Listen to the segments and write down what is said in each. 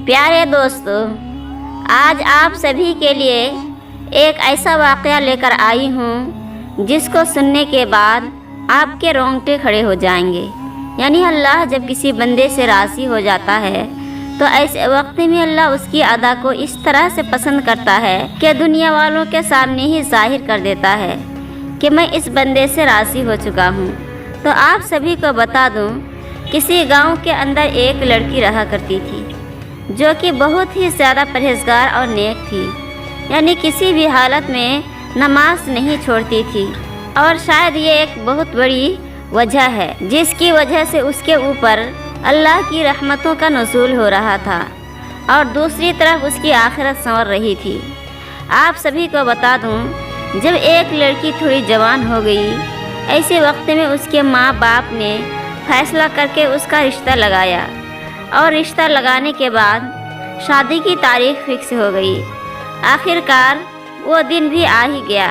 प्यारे दोस्तों, आज आप सभी के लिए एक ऐसा वाक़या लेकर आई हूँ जिसको सुनने के बाद आपके रोंगटे खड़े हो जाएंगे। यानी अल्लाह जब किसी बंदे से राज़ी हो जाता है तो ऐसे वक्त में अल्लाह उसकी अदा को इस तरह से पसंद करता है कि दुनिया वालों के सामने ही जाहिर कर देता है कि मैं इस बंदे से राज़ी हो चुका हूँ। तो आप सभी को बता दूँ, किसी गांव के अंदर एक लड़की रहा करती थी जो कि बहुत ही ज़्यादा परहेज़गार और नेक थी। यानी किसी भी हालत में नमाज नहीं छोड़ती थी और शायद ये एक बहुत बड़ी वजह है जिसकी वजह से उसके ऊपर अल्लाह की रहमतों का नुज़ूल हो रहा था और दूसरी तरफ उसकी आखिरत संवर रही थी। आप सभी को बता दूं, जब एक लड़की थोड़ी जवान हो गई, ऐसे वक्त में उसके माँ बाप ने फैसला करके उसका रिश्ता लगाया और रिश्ता लगाने के बाद शादी की तारीख फिक्स हो गई। आखिरकार वो दिन भी आ ही गया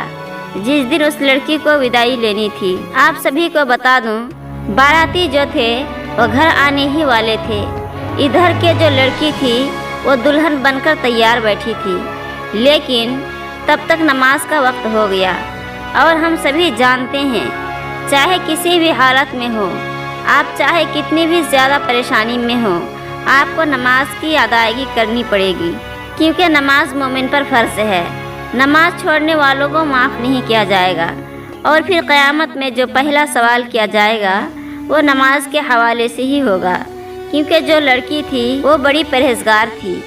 जिस दिन उस लड़की को विदाई लेनी थी। आप सभी को बता दूं, बाराती जो थे वो घर आने ही वाले थे। इधर के जो लड़की थी वो दुल्हन बनकर तैयार बैठी थी, लेकिन तब तक नमाज का वक्त हो गया। और हम सभी जानते हैं, चाहे किसी भी हालत में हो, आप चाहे कितनी भी ज़्यादा परेशानी में हो, आपको नमाज की अदायगी करनी पड़ेगी, क्योंकि नमाज मोमिन पर फ़र्ज़ है। नमाज छोड़ने वालों को माफ़ नहीं किया जाएगा और फिर क़यामत में जो पहला सवाल किया जाएगा वो नमाज के हवाले से ही होगा, क्योंकि जो लड़की थी वो बड़ी परहेज़गार थी।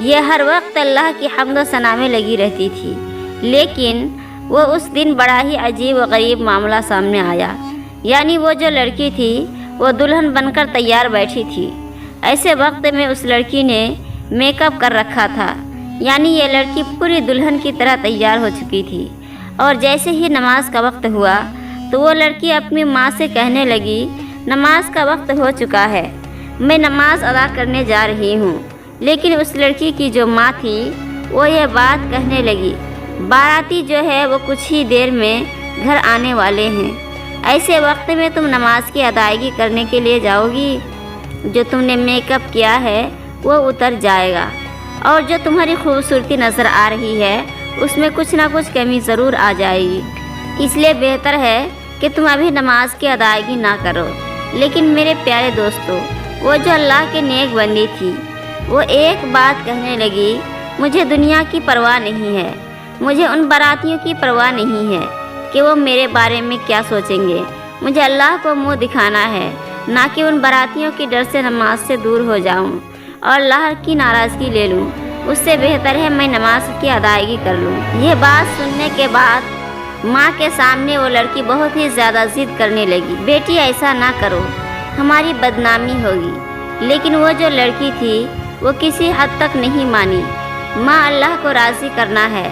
ये हर वक्त अल्लाह की हम्द व सना में लगी रहती थी, लेकिन वो उस दिन बड़ा ही अजीब व गरीब मामला सामने आया। यानी वो जो लड़की थी वो दुल्हन बनकर तैयार बैठी थी। ऐसे वक्त में उस लड़की ने मेकअप कर रखा था, यानी ये लड़की पूरी दुल्हन की तरह तैयार हो चुकी थी। और जैसे ही नमाज का वक्त हुआ तो वो लड़की अपनी माँ से कहने लगी, नमाज का वक्त हो चुका है, मैं नमाज अदा करने जा रही हूँ। लेकिन उस लड़की की जो माँ थी वो ये बात कहने लगी, बाराती जो है वो कुछ ही देर में घर आने वाले हैं। ऐसे वक्त में तुम नमाज की अदायगी करने के लिए जाओगी, जो तुमने मेकअप किया है वो उतर जाएगा और जो तुम्हारी खूबसूरती नज़र आ रही है उसमें कुछ ना कुछ कमी ज़रूर आ जाएगी। इसलिए बेहतर है कि तुम अभी नमाज की अदायगी ना करो। लेकिन मेरे प्यारे दोस्तों, वो जो अल्लाह की नेक बंदी थी वो एक बात कहने लगी, मुझे दुनिया की परवाह नहीं है, मुझे उन बारातियों की परवाह नहीं है कि वो मेरे बारे में क्या सोचेंगे। मुझे अल्लाह को मुंह दिखाना है, ना कि उन बारातियों की डर से नमाज से दूर हो जाऊं और अल्लाह की नाराज़गी ले लूं। उससे बेहतर है मैं नमाज की अदायगी कर लूं। ये बात सुनने के बाद माँ के सामने वो लड़की बहुत ही ज़्यादा ज़िद करने लगी, बेटी ऐसा ना करो, हमारी बदनामी होगी। लेकिन वो जो लड़की थी वो किसी हद तक नहीं मानी। माँ, अल्लाह को राज़ी करना है,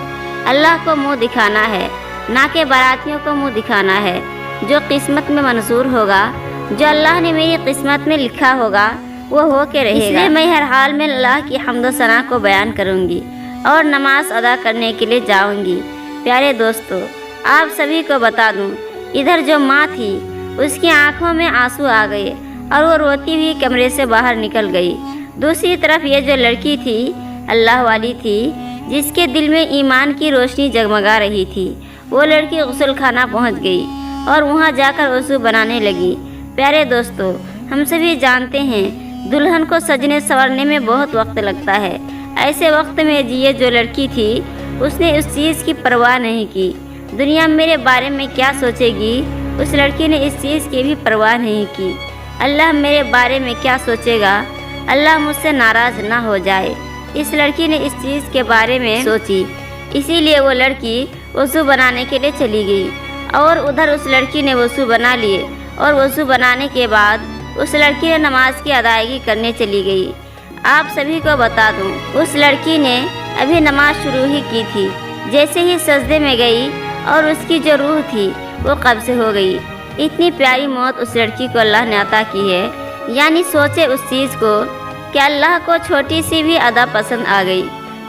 अल्लाह को मुँह दिखाना है, ना कि बारातियों को मुँह दिखाना है। जो किस्मत में मंजूर होगा, जो अल्लाह ने मेरी किस्मत में लिखा होगा वो हो के रहेगा। इसलिए मैं हर हाल में अल्लाह की हम्द व सना को बयान करूँगी और नमाज अदा करने के लिए जाऊँगी। प्यारे दोस्तों, आप सभी को बता दूँ, इधर जो माँ थी उसकी आँखों में आंसू आ गए और वो रोती हुई कमरे से बाहर निकल गई। दूसरी तरफ ये जो लड़की थी अल्लाह वाली थी, जिसके दिल में ईमान की रोशनी जगमगा रही थी, वो लड़की गुस्ल खाना पहुँच गई और वहाँ जाकर वज़ू बनाने लगी। प्यारे दोस्तों, हम सभी जानते हैं दुल्हन को सजने संवरने में बहुत वक्त लगता है। ऐसे वक्त में ये जो लड़की थी उसने उस चीज़ की परवाह नहीं की। दुनिया मेरे बारे में क्या सोचेगी, उस लड़की ने इस चीज़ की भी परवाह नहीं की। अल्लाह मेरे बारे में क्या सोचेगा, अल्लाह मुझसे नाराज़ ना हो जाए, इस लड़की ने इस चीज़ के बारे में सोची। इसीलिए वो लड़की वज़ू बनाने के लिए चली गई और उधर उस लड़की ने वज़ू बना लिए और वज़ू बनाने के बाद उस लड़की ने नमाज की अदायगी करने चली गई। आप सभी को बता दूं, उस लड़की ने अभी नमाज शुरू ही की थी, जैसे ही सजदे में गई और उसकी जो रूह थी वो कब्ज़ हो गई। इतनी प्यारी मौत उस लड़की को अल्लाह ने अता की है। यानी सोचे उस चीज़ को कि अल्लाह को छोटी सी भी अदा पसंद आ गई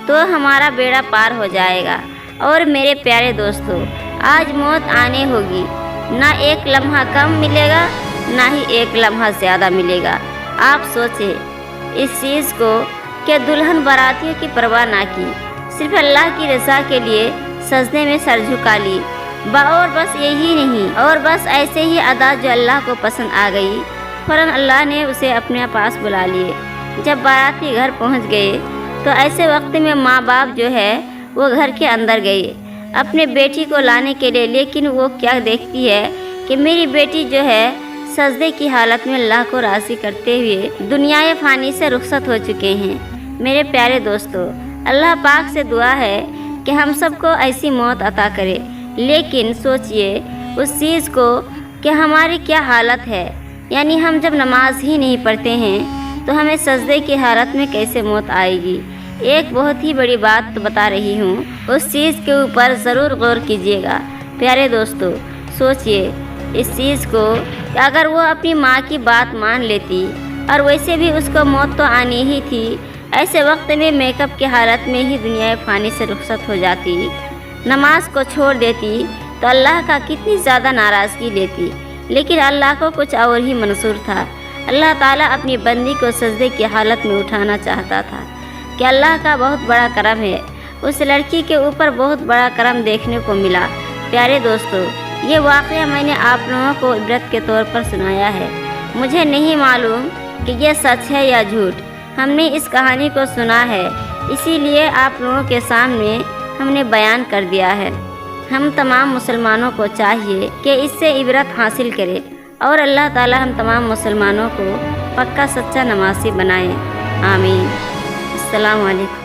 तो हमारा बेड़ा पार हो जाएगा। और मेरे प्यारे दोस्तों, आज मौत आने होगी, ना एक लम्हा कम मिलेगा ना ही एक लम्हा ज़्यादा मिलेगा। आप सोचें, इस चीज़ को کہ दुल्हन बारातियों की परवाह ना की, सिर्फ अल्लाह की रज़ा के लिए सजदे में सर झुका ली। और बस यही नहीं, और बस ऐसे ही अदा जो अल्लाह को पसंद आ गई, फ़ौरन अल्लाह ने उसे अपने पास बुला लिए। जब बाराती घर पहुंच गए तो ऐसे वक्त में माँ बाप जो है वो घर के अंदर गए अपने बेटी को लाने के लिए, लेकिन वो क्या देखती है कि मेरी बेटी जो है सजदे की हालत में अल्लाह को राज़ी करते हुए दुनियाए फ़ानी से रुखसत हो चुके हैं। मेरे प्यारे दोस्तों, अल्लाह पाक से दुआ है कि हम सबको ऐसी मौत अता करे, लेकिन सोचिए उस चीज़ को कि हमारी क्या हालत है, यानी हम जब नमाज ही नहीं पढ़ते हैं तो हमें सजदे की हालत में कैसे मौत आएगी। एक बहुत ही बड़ी बात तो बता रही हूँ, उस चीज़ के ऊपर ज़रूर गौर कीजिएगा। प्यारे दोस्तों, सोचिए इस चीज़ को कि अगर वो अपनी माँ की बात मान लेती, और वैसे भी उसको मौत तो आनी ही थी, ऐसे वक्त में मेकअप की हालत में ही दुनिया फ़ानी से रुखसत हो जाती, नमाज को छोड़ देती, तो अल्लाह का कितनी ज़्यादा नाराज़गी लेती। लेकिन अल्लाह को कुछ और ही मंजूर था। अल्लाह ताला अपनी बंदी को सजदे की हालत में उठाना चाहता था कि अल्लाह का बहुत बड़ा करम है, उस लड़की के ऊपर बहुत बड़ा करम देखने को मिला। प्यारे दोस्तों, ये वाक़या मैंने आप लोगों को इबरत के तौर पर सुनाया है। मुझे नहीं मालूम कि यह सच है या झूठ। हमने इस कहानी को सुना है, इसीलिए आप लोगों के सामने हमने बयान कर दिया है। हम तमाम मुसलमानों को चाहिए कि इससे इबरत हासिल करें और अल्लाह ताला हम तमाम मुसलमानों को पक्का सच्चा नमाज़ी बनाए। आमीन। अस्सलामु अलैकुम।